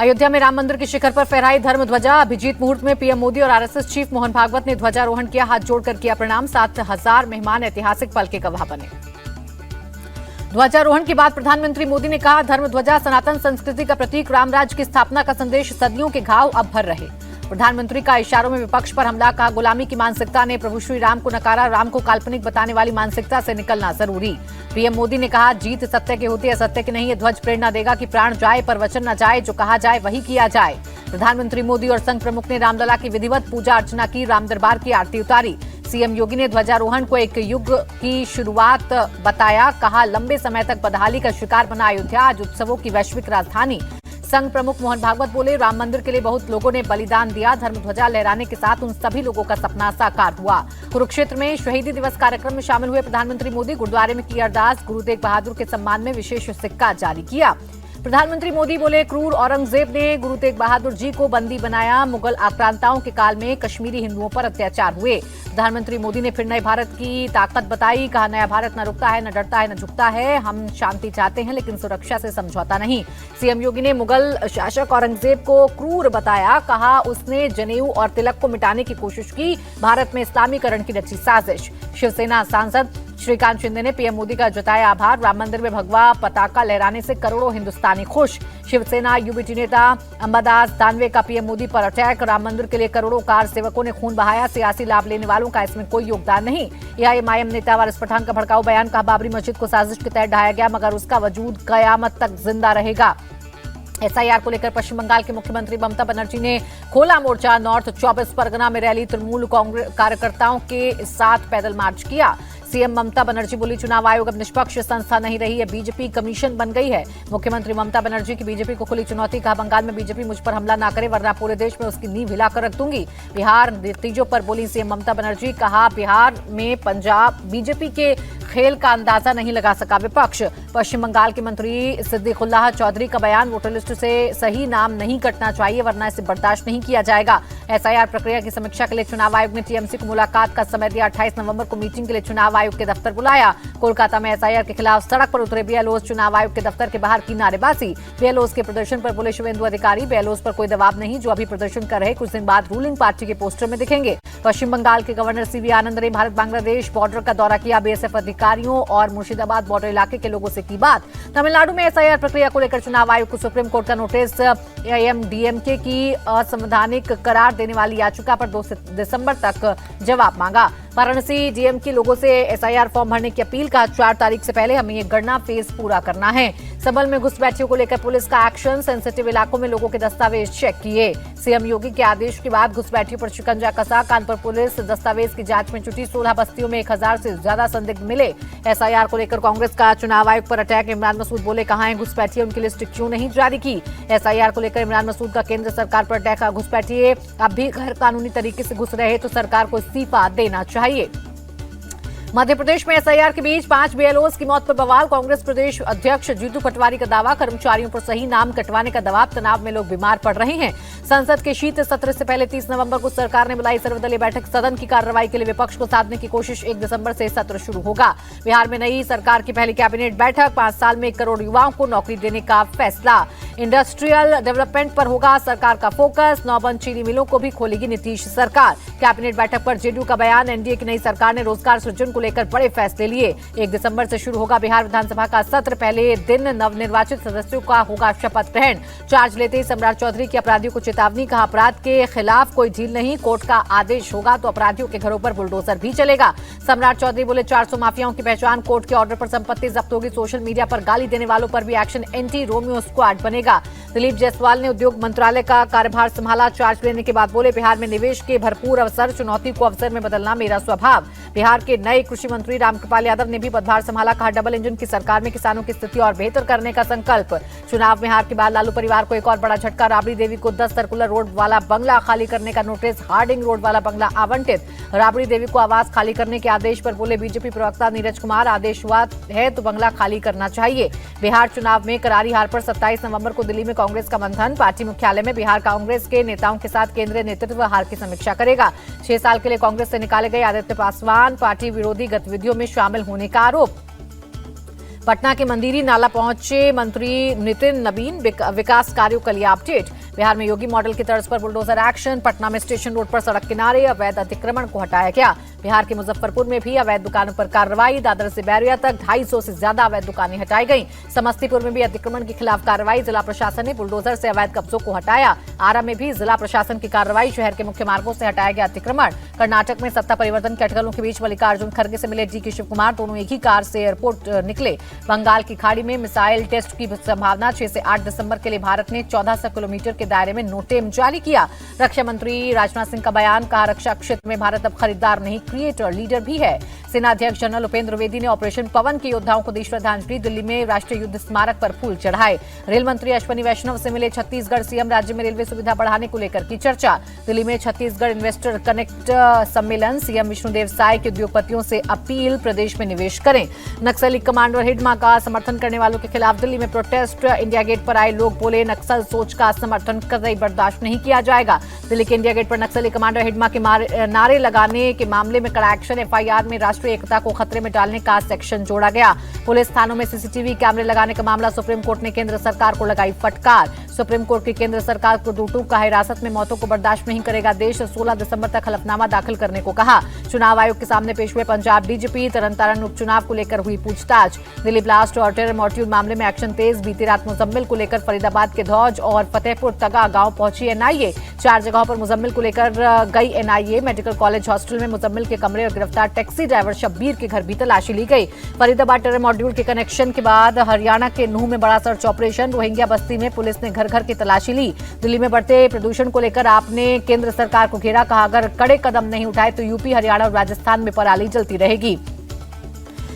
अयोध्या में राम मंदिर के शिखर पर फहराई धर्म ध्वजा। अभिजीत मुहूर्त में पीएम मोदी और आरएसएस चीफ मोहन भागवत ने ध्वजारोहण किया। हाथ जोड़कर किया प्रणाम। 7,000 मेहमान ऐतिहासिक पल के गवाह बने। ध्वजारोहण के बाद प्रधानमंत्री मोदी ने कहा, धर्म ध्वजा सनातन संस्कृति का प्रतीक, रामराज की स्थापना का संदेश, सदियों के घाव अब भर रहे। प्रधानमंत्री का इशारों में विपक्ष पर हमला। कहा, गुलामी की मानसिकता ने प्रभु श्री राम को नकारा। राम को काल्पनिक बताने वाली मानसिकता से निकलना जरूरी। पीएम मोदी ने कहा, जीत सत्य की होती है, सत्य की नहीं। ये ध्वज प्रेरणा देगा कि प्राण जाए पर वचन न जाए, जो कहा जाए वही किया जाए। प्रधानमंत्री मोदी और संघ प्रमुख ने रामलला की विधिवत पूजा अर्चना की। राम दरबार की आरती उतारी। सीएम योगी ने ध्वजारोहण को एक युग की शुरुआत बताया। कहा, लंबे समय तक बदहाली का शिकार बना अयोध्या आज उत्सवों की वैश्विक राजधानी। संघ प्रमुख मोहन भागवत बोले, राम मंदिर के लिए बहुत लोगों ने बलिदान दिया। धर्म ध्वजा लहराने के साथ उन सभी लोगों का सपना साकार हुआ। कुरुक्षेत्र में शहीदी दिवस कार्यक्रम में शामिल हुए प्रधानमंत्री मोदी। गुरुद्वारे में की अरदास। गुरु तेग बहादुर के सम्मान में विशेष सिक्का जारी किया। प्रधानमंत्री मोदी बोले, क्रूर औरंगजेब ने गुरु तेग बहादुर जी को बंदी बनाया। मुगल आक्रांताओं के काल में कश्मीरी हिंदुओं पर अत्याचार हुए। प्रधानमंत्री मोदी ने फिर नए भारत की ताकत बताई। कहा, नया भारत न रुकता है, न डरता है, न झुकता है। हम शांति चाहते हैं, लेकिन सुरक्षा से समझौता नहीं। सीएम योगी ने मुगल शासक औरंगजेब को क्रूर बताया। कहा, उसने जनेऊ और तिलक को मिटाने की कोशिश की। भारत में इस्लामीकरण की रची साजिश। शिवसेना सांसद श्रीकांत शिंदे ने पीएम मोदी का जताया आभार। राम मंदिर में भगवा पताका लहराने से करोड़ों हिंदुस्तानी खुश। शिवसेना यूबीटी नेता अंबादास दानवे का पीएम मोदी पर अटैक। राम मंदिर के लिए करोड़ों कार सेवकों ने खून बहाया। सियासी लाभ लेने वालों का इसमें कोई योगदान नहीं। एआईएमआईएम नेता वारिस पठान का भड़काऊ बयान। कहा, बाबरी मस्जिद को साजिश के तहत ढाया गया, मगर उसका वजूद कयामत तक जिंदा रहेगा। एसआईआर को लेकर पश्चिम बंगाल के मुख्यमंत्री ममता बनर्जी ने खोला मोर्चा। नॉर्थ 24 परगना में रैली। तृणमूल कांग्रेस कार्यकर्ताओं के साथ पैदल मार्च किया। सीएम ममता बनर्जी बोली, चुनाव आयोग अब निष्पक्ष संस्था नहीं रही है, बीजेपी कमीशन बन गई है। मुख्यमंत्री ममता बनर्जी की बीजेपी को खुली चुनौती। कहा, बंगाल में बीजेपी मुझ पर हमला ना करे, वरना पूरे देश में उसकी नींव हिलाकर रख दूंगी। बिहार नतीजों पर बोली सीएम ममता बनर्जी। कहा, बिहार में पंजाब बीजेपी के खेल का अंदाजा नहीं लगा सका विपक्ष। पश्चिम बंगाल के मंत्री सिद्दीकुल्लाह चौधरी का बयान, वोटर लिस्ट से सही नाम नहीं कटना चाहिए, वरना इसे बर्दाश्त नहीं किया जाएगा। एसआईआर प्रक्रिया की समीक्षा के लिए चुनाव आयोग ने टीएमसी को मुलाकात का समय दिया। 28 नवंबर को मीटिंग के लिए चुनाव आयोग के दफ्तर बुलाया। कोलकाता में एसआईआर के खिलाफ सड़क पर उतरे बीएलओज। चुनाव आयोग के दफ्तर के बाहर की नारेबाजी। बीएलओज के प्रदर्शन पर बोले शुभेंदु अधिकारी, बीएलओज पर कोई दबाव नहीं, जो अभी प्रदर्शन कर रहे कुछ दिन बाद रूलिंग पार्टी के पोस्टर में दिखेंगे। पश्चिम बंगाल के गवर्नर सीवी आनंद ने भारत बांग्लादेश बॉर्डर का दौरा किया। बीएसएफ अधिकारियों और मुर्शिदाबाद बॉर्डर इलाके के लोगों से की बात। तमिलनाडु में एसआईआर प्रक्रिया को लेकर चुनाव आयोग को सुप्रीम कोर्ट का नोटिस। एआईएमडीएमके की असंवैधानिक करार देने वाली याचिका पर 2 दिसंबर तक जवाब मांगा। वाराणसी डीएम के लोगों से एसआईआर फॉर्म भरने की अपील। का 4 तारीख से पहले हमें ये गणना फेज पूरा करना है। सबल में घुसपैठियों को लेकर पुलिस का एक्शन। सेंसिटिव इलाकों में लोगों के दस्तावेज चेक किए। सीएम योगी के आदेश के बाद घुसपैठियों पर शिकंजा कसा। कानपुर पुलिस दस्तावेज की जांच में जुटी। 16 बस्तियों में 1000 से ज्यादा संदिग्ध मिले। एसआईआर को लेकर कांग्रेस का चुनाव आयोग पर अटैक। इमरान मसूद बोले, कहां हैं घुसपैठिए, उनकी लिस्ट क्यों नहीं जारी की। एसआईआर को लेकर इमरान मसूद का केंद्र सरकार पर अटैक। घुसपैठिए अब भी गैर कानूनी तरीके से घुस रहे तो सरकार को इस्तीफा देना चाहिए। मध्य प्रदेश में एसआईआर के बीच 5 बीएलओज की मौत पर बवाल। कांग्रेस प्रदेश अध्यक्ष जीतू पटवारी का दावा, कर्मचारियों पर सही नाम कटवाने का दबाव। तनाव में लोग बीमार पड़ रहे हैं। संसद के शीत सत्र से पहले 30 नवंबर को सरकार ने बुलाई सर्वदलीय बैठक। सदन की कार्रवाई के लिए विपक्ष को साधने की कोशिश। 1 दिसंबर से सत्र शुरू होगा। बिहार में नई सरकार की पहली कैबिनेट बैठक। 5 साल में 1 करोड़ युवाओं को नौकरी देने का फैसला। इंडस्ट्रियल डेवलपमेंट पर होगा सरकार का फोकस। 9 बंद चीनी मिलों को भी खोलेगी नीतीश सरकार। कैबिनेट बैठक पर जेडीयू का बयान। एनडीए की नई सरकार ने रोजगार सृजन को लेकर बड़े फैसले लिए। 1 दिसंबर से शुरू होगा बिहार विधानसभा का सत्र। पहले दिन नवनिर्वाचित सदस्यों का होगा शपथ ग्रहण। चार्ज लेते ही सम्राट चौधरी की अपराधियों को चेतावनी। कहा, अपराध के खिलाफ कोई ढील नहीं, कोर्ट का आदेश होगा तो अपराधियों के घरों पर बुलडोजर भी चलेगा। सम्राट चौधरी बोले, 400 माफियाओं की पहचान। कोर्ट के ऑर्डर पर संपत्ति जब्त होगी। सोशल मीडिया पर गाली देने वालों पर भी एक्शन। एंटी रोमियो स्क्वाड बनेगा। दिलीप जायसवाल ने उद्योग मंत्रालय का कार्यभार संभाला। चार्ज लेने के बाद बोले, बिहार में निवेश के भरपूर अवसर, चुनौती को अवसर में बदलना मेरा स्वभाव। बिहार के नए कृषि मंत्री रामकृपाल यादव ने भी पदभार संभाला। कहा, डबल इंजन की सरकार में किसानों की स्थिति और बेहतर करने का संकल्प। चुनाव में हार के बाद लालू परिवार को एक और बड़ा झटका। राबड़ी देवी को 10 सर्कुलर रोड वाला बंगला खाली करने का नोटिस। हार्डिंग रोड वाला बंगला आवंटित। राबड़ी देवी को आवास खाली करने के आदेश पर बोले बीजेपी प्रवक्ता नीरज कुमार, आदेश हुआ है तो बंगला खाली करना चाहिए। बिहार चुनाव में करारी हार पर 27 नवंबर को दिल्ली में कांग्रेस का मंथन। पार्टी मुख्यालय में बिहार कांग्रेस के नेताओं के साथ केंद्रीय नेतृत्व हार की समीक्षा करेगा। 6 साल के लिए कांग्रेस से निकाले गए आदित्य पासवान पार्टी विरोधी गतिविधियों में शामिल होने का आरोप। पटना के मंदिरी नाला पहुंचे मंत्री नितिन नवीन, विकास कार्यों का लिया अपडेट। बिहार में योगी मॉडल की तर्ज पर बुलडोजर एक्शन। पटना में स्टेशन रोड पर सड़क किनारे अवैध अतिक्रमण को हटाया गया। बिहार के मुजफ्फरपुर में भी अवैध दुकानों पर कार्रवाई। दादर से बैरिया तक 250 से ज्यादा अवैध दुकानें हटाई गई। समस्तीपुर में भी अतिक्रमण के खिलाफ कार्रवाई। जिला प्रशासन ने बुलडोजर से अवैध कब्जों को हटाया। आरा में भी जिला प्रशासन की कार्रवाई। शहर के मुख्य मार्गों से हटाया गया अतिक्रमण। कर्नाटक में सत्ता परिवर्तन के अटकलों के बीच मल्लिकार्जुन खड़गे से मिले डीके शिव कुमार, दोनों एक ही कार से एयरपोर्ट निकले। बंगाल की खाड़ी में मिसाइल टेस्ट की संभावना। 6 से 8 दिसंबर के लिए भारत ने 1400 किलोमीटर के दायरे में नोटेम जारी किया। रक्षा मंत्री राजनाथ सिंह का बयान, कहा रक्षा क्षेत्र में भारत अब खरीदार नहीं क्रिएटर लीडर भी है। सेना अध्यक्ष जनरल उपेंद्र द्विवेदी ने ऑपरेशन पवन के योद्धाओं को दी श्रद्धांजलि। दिल्ली में राष्ट्रीय युद्ध स्मारक पर फूल चढ़ाए। रेल मंत्री अश्विनी वैष्णव से मिले छत्तीसगढ़ सीएम। राज्य में रेलवे सुविधा बढ़ाने को लेकर की चर्चा। दिल्ली में छत्तीसगढ़ इन्वेस्टर कनेक्ट सम्मेलन। सीएम विष्णुदेव साय के उद्योगपतियों से अपील, प्रदेश में निवेश करें। नक्सली कमांडर हिडमा का समर्थन करने वालों के खिलाफ दिल्ली में प्रोटेस्ट। इंडिया गेट पर आए लोग बोले, नक्सल सोच का समर्थन कतई बर्दाश्त नहीं किया जाएगा। दिल्ली के इंडिया गेट पर नक्सली कमांडर हिडमा के नारे लगाने के मामले में कड़ा एक्शन। एफआईआर में राष्ट्रीय एकता को खतरे में डालने का सेक्शन जोड़ा गया। पुलिस थानों में सीसीटीवी कैमरे लगाने का मामला। सुप्रीम कोर्ट ने केंद्र सरकार को लगाई फटकार। सुप्रीम कोर्ट की केंद्र सरकार को डूटू का हिरासत में मौतों को बर्दाश्त नहीं करेगा देश। 16 दिसंबर तक हलफनामा दाखिल करने को कहा। चुनाव आयोग के सामने पेश हुए पंजाब डीजीपी। तरन उपचुनाव को लेकर हुई पूछताछ। दिल्ली ब्लास्ट और टेरर मॉड्यूल मामले में एक्शन तेज। बीती रात मुजम्मिल को लेकर फरीदाबाद के धौज और फतेहपुर तगा गांव पहुंची एनआईए। 4 जगहों पर मुजम्मिल को लेकर गई एनआईए। मेडिकल कॉलेज हॉस्टल में मुजम्मिल के कमरे और गिरफ्तार टैक्सी ड्राइवर शब्बीर के घर भी तलाशी ली गई। फरीदाबाद टेरर मॉड्यूल के कनेक्शन के बाद हरियाणा के नूह में बड़ा सर्च ऑपरेशन। रोहिंग्या बस्ती में पुलिस ने घर घर की तलाशी ली। दिल्ली में बढ़ते प्रदूषण को लेकर आपने केंद्र सरकार को घेरा। कहा, अगर कड़े कदम नहीं उठाए तो यूपी, हरियाणा और राजस्थान में पराली जलती रहेगी।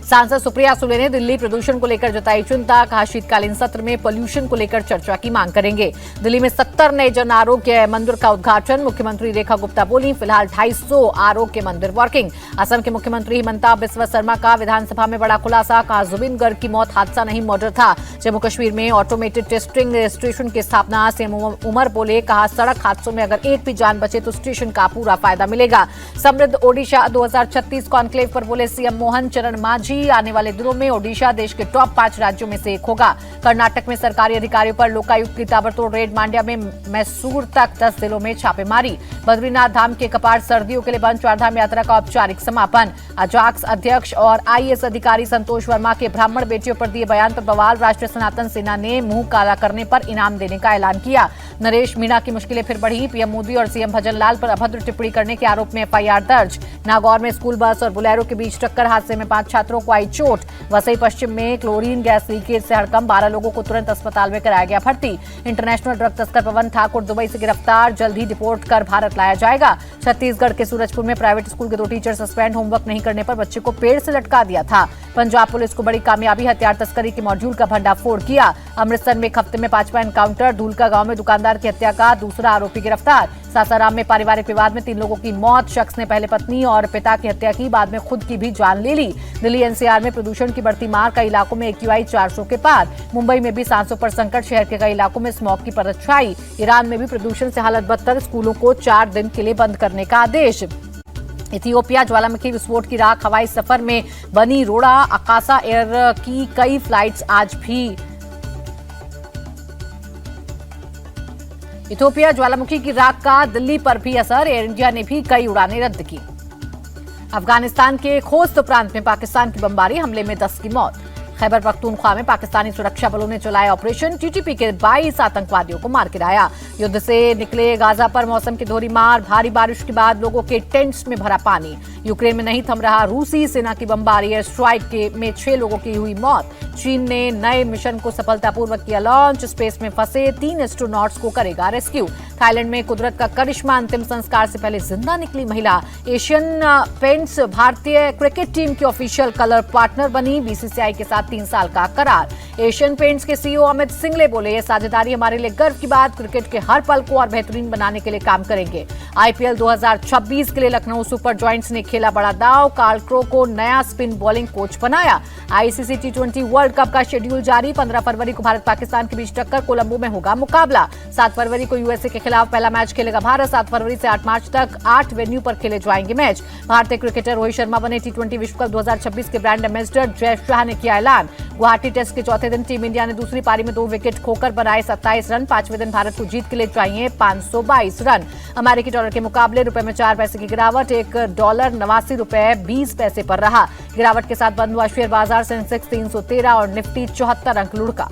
सांसद सुप्रिया सुले ने दिल्ली प्रदूषण को लेकर जताई चिंता। कहा, शीतकालीन सत्र में पोल्यूशन को लेकर चर्चा की मांग करेंगे। दिल्ली में 70 नए जन आरोग्य मंदिर का उद्घाटन। मुख्यमंत्री रेखा गुप्ता बोली, फिलहाल 250 आरोग्य मंदिर वर्किंग। असम के मुख्यमंत्री हिमंता बिस्वा शर्मा का विधानसभा में बड़ा खुलासा। कहा, जुबिन गर्ग की मौत हादसा नहीं मर्डर था। जम्मू कश्मीर में ऑटोमेटेड टेस्टिंग स्टेशन की स्थापना। सीएम उमर बोले, कहा, सड़क हादसों में अगर एक भी जान बचे तो स्टेशन का पूरा फायदा मिलेगा। समृद्ध ओडिशा 2036 कॉन्क्लेव पर बोले सीएम मोहन चरण मांझी, आने वाले दिनों में ओडिशा देश के टॉप 5 राज्यों में से एक होगा। कर्नाटक में सरकारी अधिकारियों पर लोकायुक्त की ताबड़तोड़ रेड। मांड्या में मैसूर तक 10 जिलों में छापेमारी। बद्रीनाथ धाम के कपाट सर्दियों के लिए बंद। चारधाम यात्रा का औपचारिक समापन। अजाक्स अध्यक्ष और आईएएस अधिकारी संतोष वर्मा के ब्राह्मण बेटियों पर दिए बयान पर बवाल। राष्ट्रीय सनातन सेना ने मुंह काला करने पर इनाम देने का ऐलान किया। नरेश मीणा की मुश्किलें फिर बढ़ी। पीएम मोदी और सीएम भजनलाल पर अभद्र टिप्पणी करने के आरोप में एफआईआर दर्ज। नागौर में स्कूल बस और बुलेरो के बीच टक्कर। हादसे में 5 छात्रों को आई चोट। वसई पश्चिम में क्लोरीन गैस लीकेज से हड़कंप। 12 लोगों को तुरंत अस्पताल में कराया गया भर्ती। इंटरनेशनल ड्रग तस्कर पवन ठाकुर दुबई से गिरफ्तार। जल्द ही डिपोर्ट कर भारत लाया जाएगा। छत्तीसगढ़ के सूरजपुर में प्राइवेट स्कूल के 2 टीचर सस्पेंड। होमवर्क नहीं करने पर बच्चे को पेड़ से लटका दिया था। पंजाब पुलिस को बड़ी कामयाबी। हथियार तस्करी के मॉड्यूल का भंडाफोड़ किया। अमृतसर में एक हफ्ते में 5वां एनकाउंटर। धूलका गांव में दुकानदार की हत्या का दूसरा आरोपी गिरफ्तार। सासाराम में पारिवारिक विवाद में 3 लोगों की मौत। शख्स ने पहले पत्नी और पिता की हत्या की, बाद में खुद की भी जान ले ली। दिल्ली एनसीआर में प्रदूषण की बढ़ती मार। कई इलाकों में एक्यूआई 400 के पार। मुंबई में भी सांसों पर संकट। शहर के कई इलाकों में स्मॉग की परत छाई। ईरान में भी प्रदूषण से हालत बदतर। स्कूलों को 4 दिन के लिए बंद करने का आदेश। इथियोपिया ज्वालामुखी विस्फोट की राख। हवाई सफर में बनी रोड़ा। अकासा एयर की कई फ्लाइट्स आज भी। इथियोपिया ज्वालामुखी की राख का दिल्ली पर भी असर। एयर इंडिया ने भी कई उड़ानें रद्द की। अफगानिस्तान के खोस्त प्रांत में पाकिस्तान की बमबारी। हमले में 10 की मौत। खैबर पख्तूनख्वा में पाकिस्तानी सुरक्षा बलों ने चलाया ऑपरेशन। टीटीपी के 22 आतंकवादियों को मार गिराया। युद्ध से निकले गाजा पर मौसम की दोहरी मार। भारी बारिश के बाद लोगों के टेंट्स में भरा पानी। यूक्रेन में नहीं थम रहा रूसी सेना की बमबारी। एयर स्ट्राइक में 6 लोगों की हुई मौत। चीन ने नए मिशन को सफलतापूर्वक किया लॉन्च। स्पेस में फंसे 3 एस्ट्रोनॉट्स को करेगा रेस्क्यू। थाईलैंड में कुदरत का करिश्मा। अंतिम संस्कार से पहले जिंदा निकली महिला। एशियन पेंट्स भारतीय क्रिकेट टीम की ऑफिशियल कलर पार्टनर बनी। बीसीसीआई के साथ 3 साल का करार। एशियन पेंट्स के सीईओ अमित सिंगले बोले, ये साझेदारी हमारे लिए गर्व की बात। क्रिकेट के हर पल को और बेहतरीन बनाने के लिए काम करेंगे। आईपीएल 2026 के लिए लखनऊ सुपर जॉयंट्स ने खेला बड़ा दांव। कार्ल क्रो को नया स्पिन बॉलिंग कोच बनाया। आईसीसी टी20 वर्ल्ड कप का शेड्यूल जारी। 15 फरवरी को भारत पाकिस्तान के बीच टक्कर। कोलंबो में होगा मुकाबला। 7 फरवरी को यूएसए के खिलाफ पहला मैच खेलेगा भारत। 7 फरवरी से 8 मार्च तक 8 वेन्यू पर खेले जाएंगे मैच। भारतीय क्रिकेटर रोहित शर्मा बने टी20 विश्व कप 2026 के ब्रांड एम्बेसडर। जय शाह ने किया ऐलान। गुवाहाटी टेस्ट के चौथे दिन टीम इंडिया ने दूसरी पारी में 2 विकेट खोकर बनाए 27 रन। 5वें दिन भारत को जीत के लिए चाहिए 522 रन। अमेरिकी डॉलर के मुकाबले रुपए में 4 पैसे की गिरावट, $1.89.20 पर रहा। गिरावट के साथ बंद हुआ शेयर बाजार। सेंसेक्स 313 और निफ्टी 74 अंक लुढ़का।